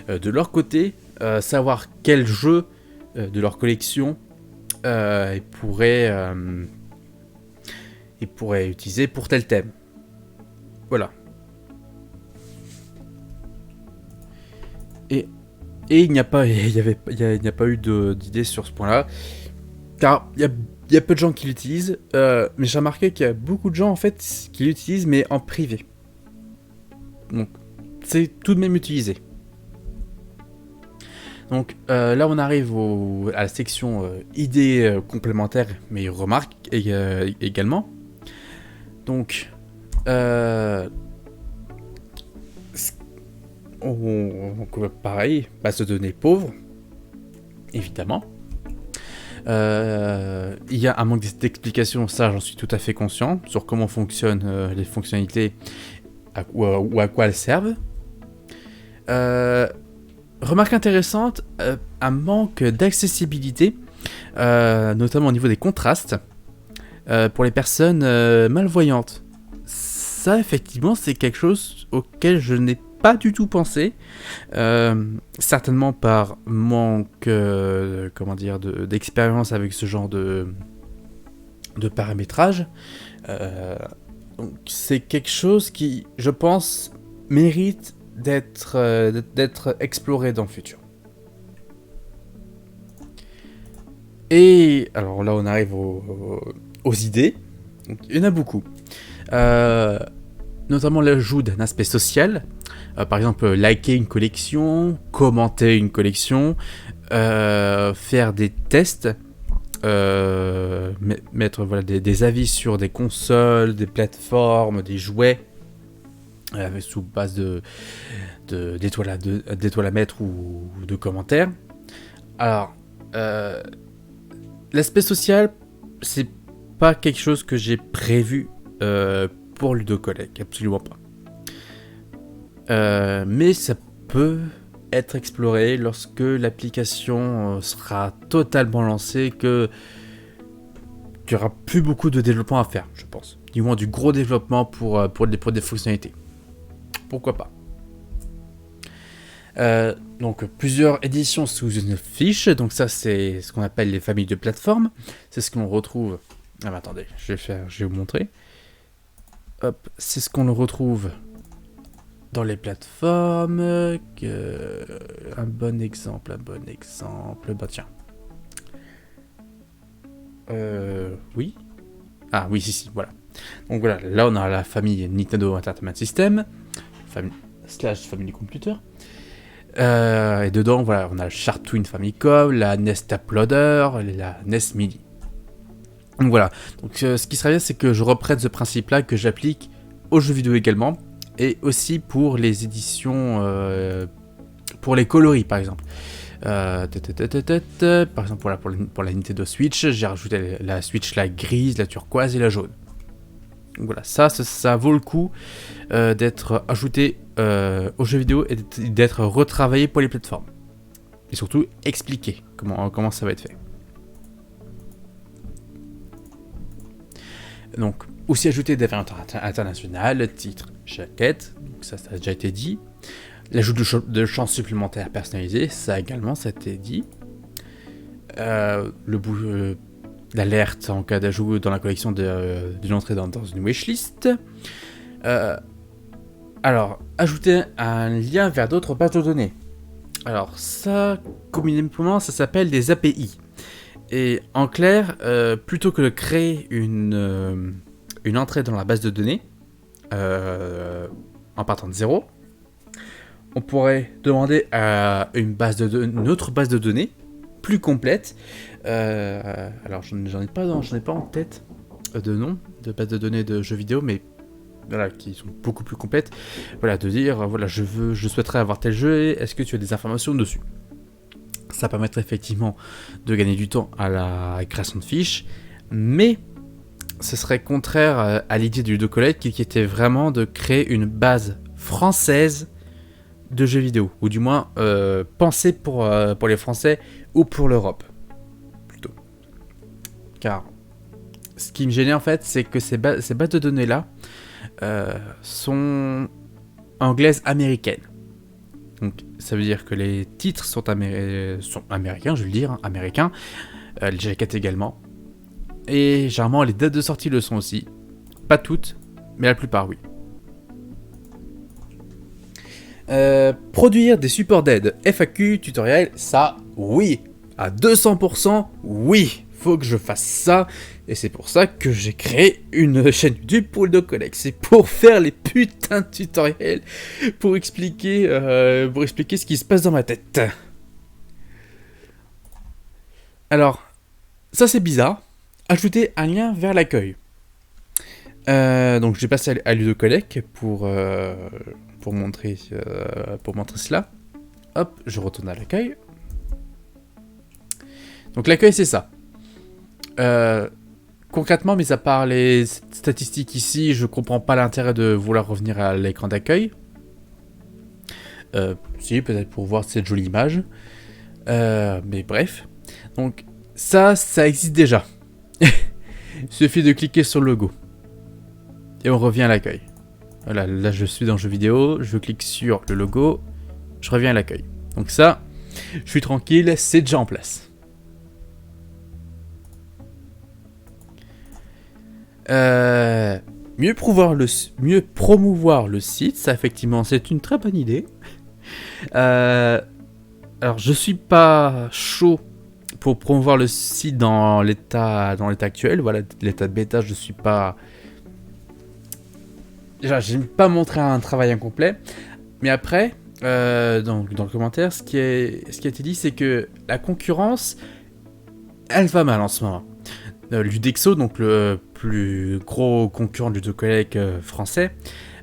Speaker 1: de leur côté, savoir quels jeux de leur collection ils pourraient utiliser pour tel thème. Voilà. Et il n'y a pas eu d'idée sur ce point-là, car il y a peu de gens qui l'utilisent, mais j'ai remarqué qu'il y a beaucoup de gens en fait qui l'utilisent, mais en privé. Donc, c'est tout de même utilisé. Donc là, on arrive à la section idées complémentaires, mais remarques également. Donc, pareil, base de données pauvre, évidemment. Il y a un manque d'explication, ça j'en suis tout à fait conscient, sur comment fonctionnent les fonctionnalités ou à quoi elles servent. Remarque intéressante, un manque d'accessibilité, notamment au niveau des contrastes, pour les personnes malvoyantes. Ça, effectivement, c'est quelque chose auquel je n'ai pas du tout pensé, certainement par manque d'expérience avec ce genre de paramétrage. Donc c'est quelque chose qui, je pense, mérite d'être exploré dans le futur. Et alors là on arrive aux idées. Donc, il y en a beaucoup, notamment l'ajout d'un aspect social. Par exemple, liker une collection, commenter une collection, faire des tests, mettre voilà, des avis sur des consoles, des plateformes, des jouets, sous base d'étoiles à mettre ou de commentaires. Alors, l'aspect social, c'est pas quelque chose que j'ai prévu pour Ludocollect, absolument pas. Mais ça peut être exploré lorsque l'application sera totalement lancée, qu'il n'y aura plus beaucoup de développement à faire, je pense. Du moins du gros développement pour des fonctionnalités. Pourquoi pas. Donc plusieurs éditions sous une fiche, donc ça c'est ce qu'on appelle les familles de plateformes. C'est ce qu'on retrouve... Ah mais attendez, je vais vous montrer. Hop, c'est ce qu'on retrouve dans les plateformes. Un bon exemple, bah tiens. Oui. Ah oui, si, voilà. Donc voilà, là on a la famille Nintendo Entertainment System, Family Computer. Et dedans, voilà, on a le Sharp Twin Famicom, la NES Tap Loader, la NES Mini. Donc voilà. Donc ce qui serait bien, c'est que je reprenne ce principe-là que j'applique aux jeux vidéo également, et aussi pour les éditions, pour les coloris par exemple. Par exemple, voilà, pour la Nintendo Switch, j'ai rajouté la Switch la grise, la turquoise et la jaune. Donc voilà, ça vaut le coup d'être ajouté aux jeux vidéo et d'être retravaillé pour les plateformes. Et surtout expliquer comment ça va être fait. Donc, aussi ajouter des variantes internationales, titres, jaquettes, donc ça a déjà été dit. L'ajout de champs supplémentaires personnalisés, ça également, ça a été dit. L'alerte en cas d'ajout dans la collection d'une entrée dans une wishlist. Alors, ajouter un lien vers d'autres bases de données. Alors ça, communément, ça s'appelle des API. Et en clair, plutôt que de créer une entrée dans la base de données, en partant de zéro, on pourrait demander à une autre base de données plus complète. Alors j'en ai pas en tête de nom de base de données de jeux vidéo, mais voilà, qui sont beaucoup plus complètes. Voilà, de dire voilà, je souhaiterais avoir tel jeu. Est-ce que tu as des informations dessus? Ça permettrait effectivement de gagner du temps à la création de fiches, mais ce serait contraire à l'idée du Ludocolleg qui était vraiment de créer une base française de jeux vidéo, ou du moins pensée pour les Français ou pour l'Europe, plutôt. Car ce qui me gênait en fait, c'est que ces bases de données-là sont anglaises américaines. Donc ça veut dire que les titres sont américains, je vais le dire, hein, américains, les jaquettes également. Et généralement les dates de sortie le sont aussi. Pas toutes, mais la plupart oui. Produire des supports d'aide, FAQ, tutoriel, ça oui. À 200%, oui. Faut que je fasse ça. Et c'est pour ça que j'ai créé une chaîne YouTube pour le Ludocolleg. C'est pour faire les putains de tutoriels. Pour expliquer ce qui se passe dans ma tête. Alors, ça c'est bizarre. Ajouter un lien vers l'accueil. Donc j'ai passé à Ludocolleg pour montrer cela. Hop, je retourne à l'accueil. Donc l'accueil c'est ça. Concrètement, mis à part les statistiques ici, je comprends pas l'intérêt de vouloir revenir à l'écran d'accueil. Si, peut-être pour voir cette jolie image. Mais bref. Donc ça existe déjà. Il suffit de cliquer sur le logo. Et on revient à l'accueil. Voilà, là je suis dans le jeu vidéo, je clique sur le logo, je reviens à l'accueil. Donc ça, je suis tranquille, c'est déjà en place. Mieux promouvoir le site, ça effectivement c'est une très bonne idée. Alors je suis pas chaud pour promouvoir le site dans l'état actuel. Voilà, l'état de bêta, je suis pas. Déjà, j'aime pas montrer un travail incomplet. Mais après, dans le commentaire, ce qui a été dit, c'est que la concurrence, elle va mal en ce moment. Ludexo, donc le plus gros concurrent du Ludocolleg français,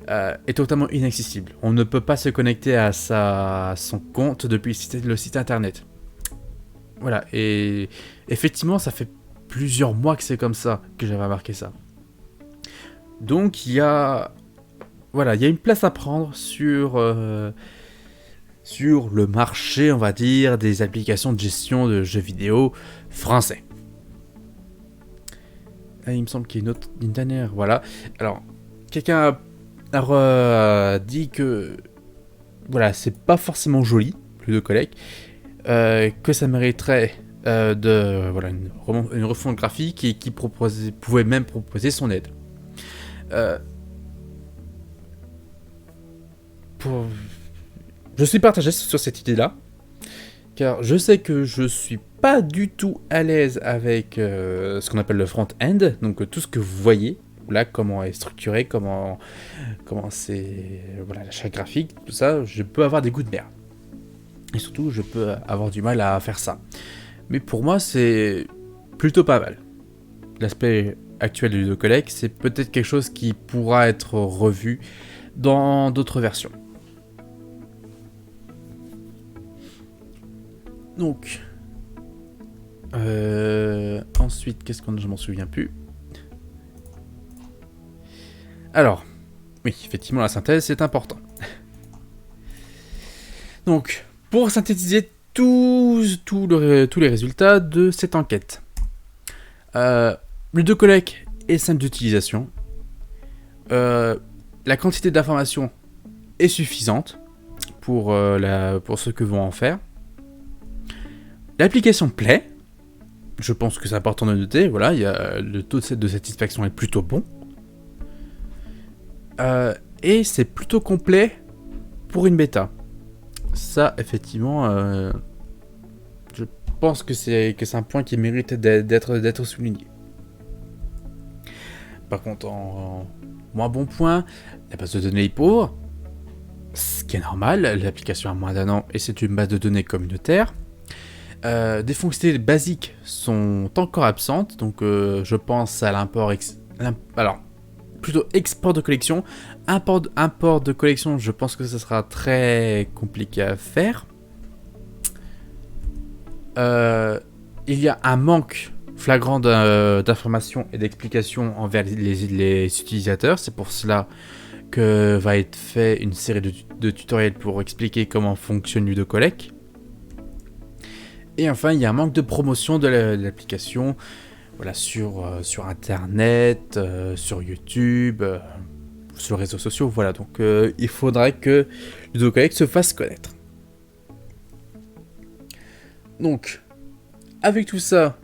Speaker 1: est totalement inaccessible. On ne peut pas se connecter à son compte depuis le site internet. Voilà, et effectivement, ça fait plusieurs mois que c'est comme ça, que j'avais remarqué ça. Donc, il y a une place à prendre sur le marché, on va dire, des applications de gestion de jeux vidéo français. Il me semble qu'il y a une dernière. Voilà. Alors, quelqu'un a dit que voilà, c'est pas forcément joli, le Ludocolleg, que ça mériterait une refonte graphique et qui pouvait même proposer son aide. Je suis partagé sur cette idée-là, car je sais que je suis pas du tout à l'aise avec ce qu'on appelle le front-end, donc tout ce que vous voyez, là, comment est structuré, comment c'est, voilà, la charte graphique, tout ça, je peux avoir des goûts de merde. Et surtout, je peux avoir du mal à faire ça. Mais pour moi, c'est plutôt pas mal. L'aspect actuel du Ludocolleg, c'est peut-être quelque chose qui pourra être revu dans d'autres versions. Donc, ensuite, qu'est-ce qu'on je m'en souviens plus. Alors, oui, effectivement, la synthèse, c'est important. Donc, pour synthétiser tous les résultats de cette enquête. Le Ludocolleg est simple d'utilisation. La quantité d'informations est suffisante pour ce que vont en faire. L'application plaît. Je pense que c'est important de noter. Voilà, le taux de satisfaction est plutôt bon. Et c'est plutôt complet pour une bêta. Ça, effectivement, je pense que c'est un point qui mérite d'être souligné. Par contre, en moins bon point, la base de données est pauvre, ce qui est normal, l'application a moins d'1 an et c'est une base de données communautaire. Des fonctionnalités basiques sont encore absentes, donc je pense à alors, plutôt export de collection. Import de collection, je pense que ce sera très compliqué à faire. Il y a un manque flagrant d'informations et d'explications envers les utilisateurs. C'est pour cela que va être fait une série de tutoriels pour expliquer comment fonctionne Ludocolleg. Et enfin, il y a un manque de promotion de l'application, voilà, sur Internet, sur YouTube, sur les réseaux sociaux. Voilà, donc il faudrait que Ludocolleg se fasse connaître. Donc, avec tout ça,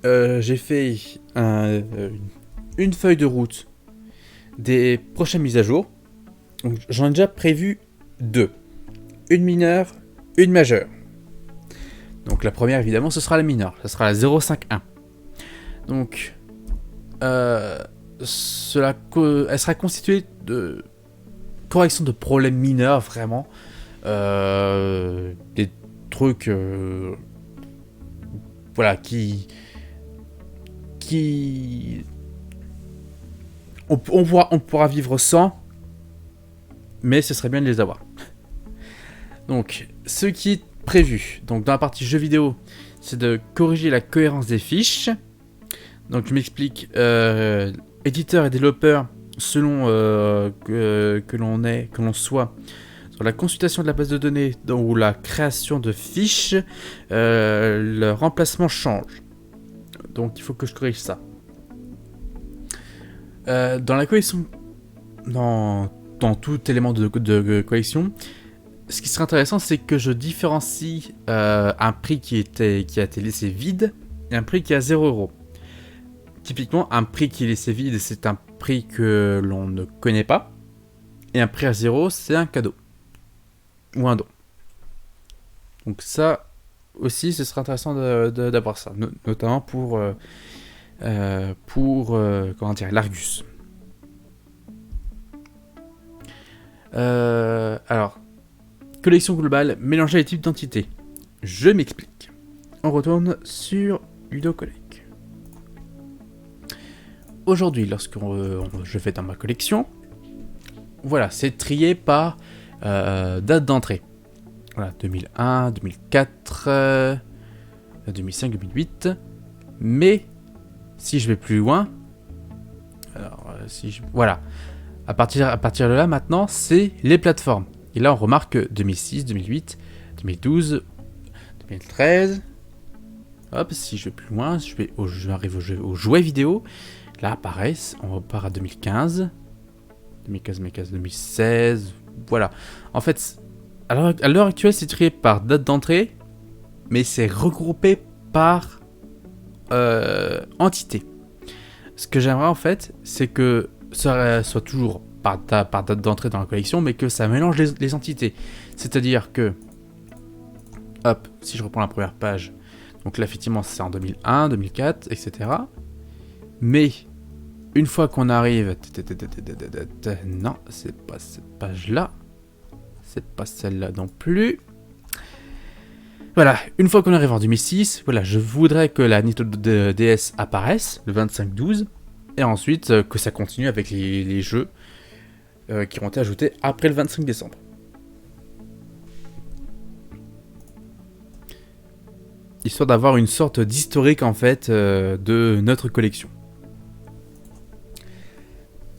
Speaker 1: j'ai fait une feuille de route des prochaines mises à jour. Donc, j'en ai déjà prévu 2. Une mineure, une majeure. Donc la première, évidemment, ce sera la mineure. Ce sera la 0.5.1. Donc, elle sera constituée de correction de problèmes mineurs, vraiment. Des trucs... voilà, qui on pourra vivre sans, mais ce serait bien de les avoir. Donc, ce qui est prévu, donc dans la partie jeux vidéo, c'est de corriger la cohérence des fiches. Donc, je m'explique. Éditeur et développeur, selon que l'on soit sur la consultation de la base de données ou la création de fiches, le remplacement change. Donc, il faut que je corrige ça. Dans la collection, dans tout élément de collection, ce qui serait intéressant, c'est que je différencie un prix qui a été laissé vide et un prix qui est à 0€. Typiquement, un prix qui est laissé vide, c'est un prix que l'on ne connaît pas, et un prix à 0, c'est un cadeau ou un don. Donc ça aussi, ce serait intéressant d'avoir ça, notamment pour comment dire, l'Argus. Alors, collection globale, mélanger les types d'entités. Je m'explique. On retourne sur Ludocolleg. Aujourd'hui, lorsque je vais dans ma collection, voilà, c'est trié par date d'entrée. Voilà, 2001, 2004, 2005, 2008. Mais si je vais plus loin, alors voilà, à partir de là maintenant, c'est les plateformes. Et là, on remarque que 2006, 2008, 2012, 2013. Hop, si je vais plus loin, j'arrive aux jouets vidéo. Là, pareil, on repart à 2015, 2016. Voilà. En fait, à l'heure actuelle, c'est trié par date d'entrée, mais c'est regroupé par entité. Ce que j'aimerais en fait, c'est que ça soit toujours par date d'entrée dans la collection, mais que ça mélange les entités. C'est-à-dire que, hop, si je reprends la première page, donc là effectivement c'est en 2001, 2004, etc. Mais une fois qu'on arrive, non, c'est pas cette page-là, c'est pas celle-là non plus. Voilà, une fois qu'on arrive en 2006, voilà, je voudrais que la Nintendo DS apparaisse le 25/12, et ensuite que ça continue avec les jeux qui ont été ajoutés après le 25 décembre. Histoire d'avoir une sorte d'historique en fait de notre collection.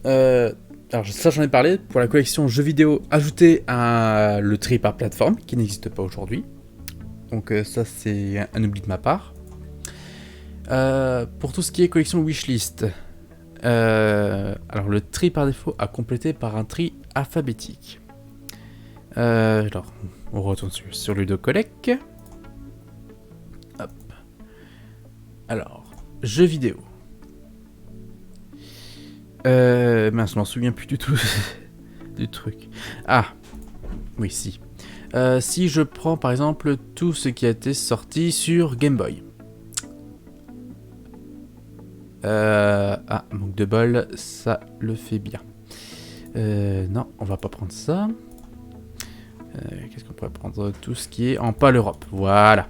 Speaker 1: Alors ça j'en ai parlé, pour la collection jeux vidéo, ajouter le tri par plateforme qui n'existe pas aujourd'hui. Donc ça c'est un oubli de ma part. Pour tout ce qui est collection wishlist, alors le tri par défaut à compléter par un tri alphabétique. Alors on retourne sur Ludocolleg. Hop. Alors jeux vidéo. Mince, je m'en souviens plus du tout du truc. Ah, oui, si. Si je prends par exemple tout ce qui a été sorti sur Game Boy. Manque de bol, ça le fait bien. Non, on va pas prendre ça. Qu'est-ce qu'on pourrait prendre? Tout ce qui est en PAL Europe. Voilà.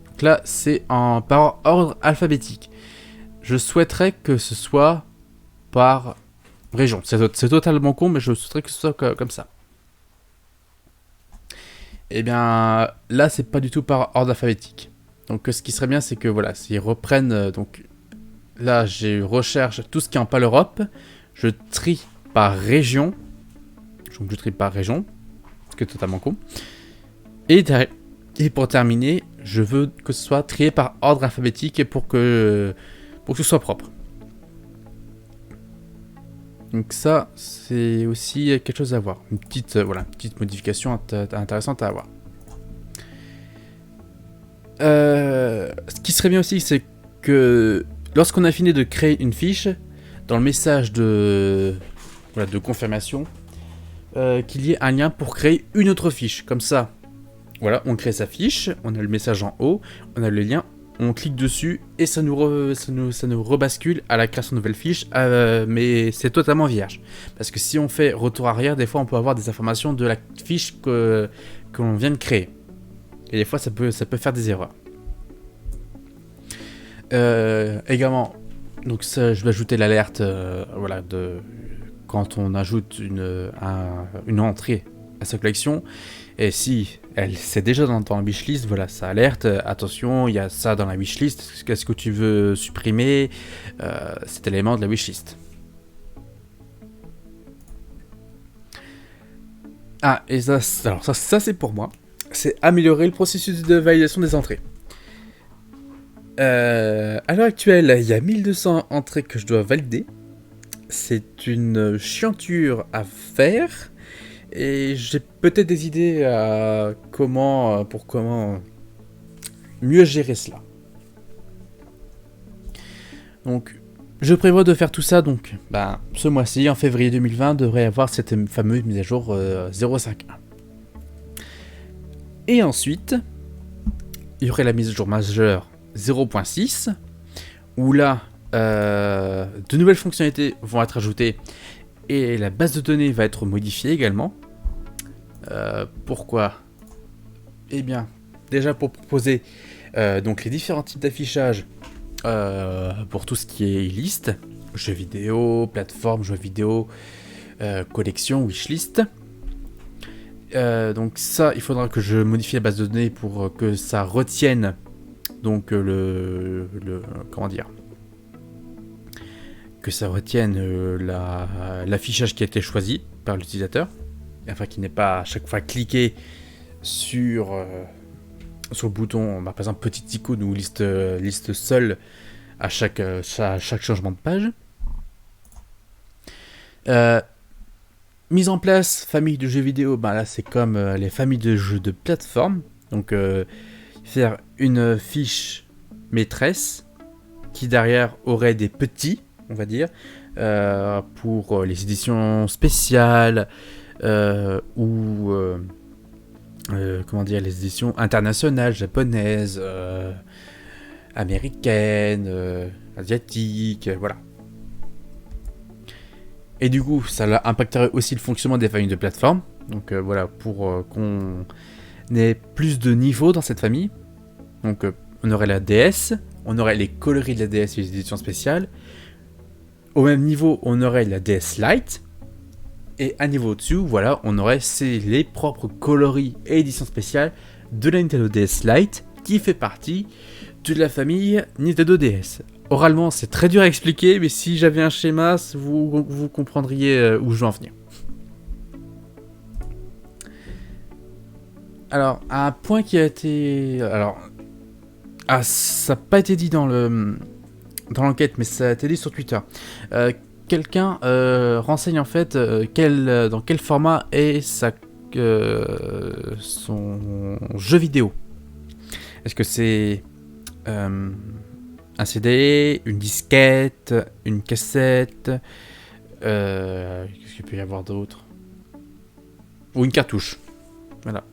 Speaker 1: Donc là, c'est par ordre alphabétique. Je souhaiterais que ce soit par région. C'est totalement con, mais je souhaiterais que ce soit comme ça. Et bien, là, c'est pas du tout par ordre alphabétique. Donc, ce qui serait bien, c'est que voilà, s'ils reprennent. Donc, là, je recherche tout ce qui est en PAL Europe. Je trie par région. Donc, je trie par région. Ce qui est totalement con. Et pour terminer, je veux que ce soit trié par ordre alphabétique pour que ce soit propre. Donc ça, c'est aussi quelque chose à voir. Une petite modification intéressante à avoir. Ce qui serait bien aussi, c'est que lorsqu'on a fini de créer une fiche, dans le message de confirmation, qu'il y ait un lien pour créer une autre fiche. Comme ça, voilà, on crée sa fiche, on a le message en haut, on a le lien, on clique dessus et ça nous rebascule à la création de nouvelle fiche, mais c'est totalement vierge. Parce que si on fait retour arrière, des fois on peut avoir des informations de la fiche que l'on vient de créer. Et des fois ça peut faire des erreurs. Également, donc ça, je vais ajouter l'alerte de quand on ajoute une entrée à sa collection. Et si c'est déjà dans la wishlist, voilà, ça alerte. Attention, il y a ça dans la wishlist. Qu'est-ce que tu veux supprimer cet élément de la wishlist. Et ça c'est pour moi. C'est améliorer le processus de validation des entrées. À l'heure actuelle, il y a 1200 entrées que je dois valider. C'est une chianture à faire. Et j'ai peut-être des idées à comment mieux gérer cela. Donc, je prévois de faire tout ça. Donc, ce mois-ci, en février 2020, devrait y avoir cette fameuse mise à jour 0.5.1. Et ensuite, il y aurait la mise à jour majeure 0.6, où là, de nouvelles fonctionnalités vont être ajoutées. Et la base de données va être modifiée également. Pourquoi ? Eh bien, déjà pour proposer donc les différents types d'affichage pour tout ce qui est liste, jeux vidéo, plateforme, jeux vidéo, collection, wishlist. Donc ça, il faudra que je modifie la base de données pour que ça retienne donc que ça retienne l'affichage qui a été choisi par l'utilisateur, afin qu'il n'ait pas à chaque fois cliqué sur le bouton, par exemple petite icône ou liste seule à chaque changement de page. Mise en place famille de jeux vidéo, là c'est comme les familles de jeux de plateforme, donc faire une fiche maîtresse qui derrière aurait des petits, on va dire, pour les éditions spéciales ou les éditions internationales, japonaises, américaines, asiatiques, voilà. Et du coup, ça impacterait aussi le fonctionnement des familles de plateformes. Donc pour qu'on ait plus de niveaux dans cette famille. Donc on aurait la DS, on aurait les coloris de la DS et les éditions spéciales. Au même niveau, on aurait la DS Lite. Et à niveau au-dessus, voilà, on aurait les propres coloris et éditions spéciales de la Nintendo DS Lite, qui fait partie de la famille Nintendo DS. Oralement, c'est très dur à expliquer, mais si j'avais un schéma, vous comprendriez où je veux en venir. Alors, un point qui a été... ça n'a pas été dit dans l'enquête, mais ça a été dit sur Twitter. Quelqu'un renseigne en fait dans quel format est son jeu vidéo. Est-ce que c'est un CD, une disquette, une cassette, qu'est-ce qu'il peut y avoir d'autre ? ou une cartouche. Voilà.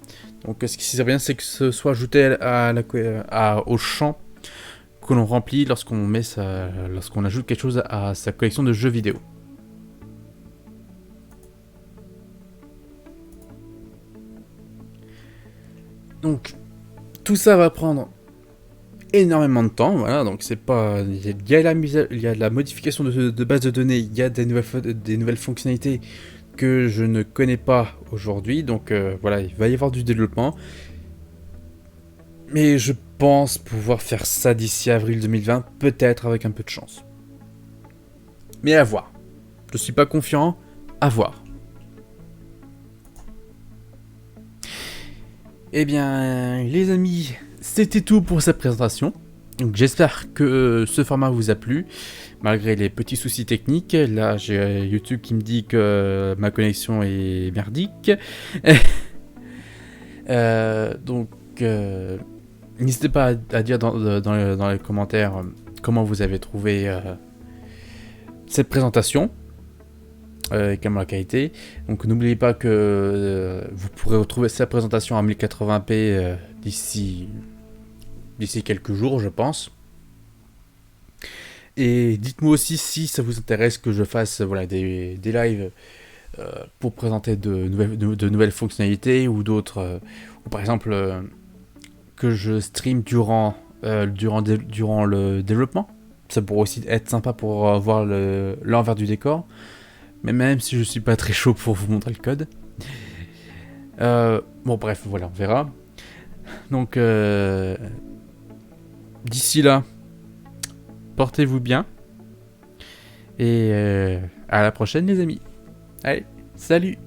Speaker 1: Donc ce qui serait bien, c'est que ce soit ajouté au champ que l'on remplit lorsqu'on ajoute quelque chose à sa collection de jeux vidéo. Donc tout ça va prendre énormément de temps, voilà, donc c'est pas... Il y a la modification de base de données, il y a des nouvelles fonctionnalités que je ne connais pas aujourd'hui, donc voilà, il va y avoir du développement. Mais je pense pouvoir faire ça d'ici avril 2020, peut-être avec un peu de chance. Mais à voir. Je suis pas confiant, à voir. Eh bien, les amis, c'était tout pour cette présentation. Donc j'espère que ce format vous a plu, malgré les petits soucis techniques. Là, j'ai YouTube qui me dit que ma connexion est merdique. Donc, n'hésitez pas à dire dans les commentaires comment vous avez trouvé cette présentation. Comme la qualité. Donc n'oubliez pas que vous pourrez retrouver cette présentation en 1080p d'ici quelques jours, je pense. Et dites-moi aussi si ça vous intéresse que je fasse des lives pour présenter de nouvelles fonctionnalités ou d'autres, ou par exemple que je stream durant le développement. Ça pourrait aussi être sympa pour voir l'envers du décor. Mais même si je suis pas très chaud pour vous montrer le code. Bon bref, voilà, on verra. Donc d'ici là, portez-vous bien. Et à la prochaine les amis. Allez, salut!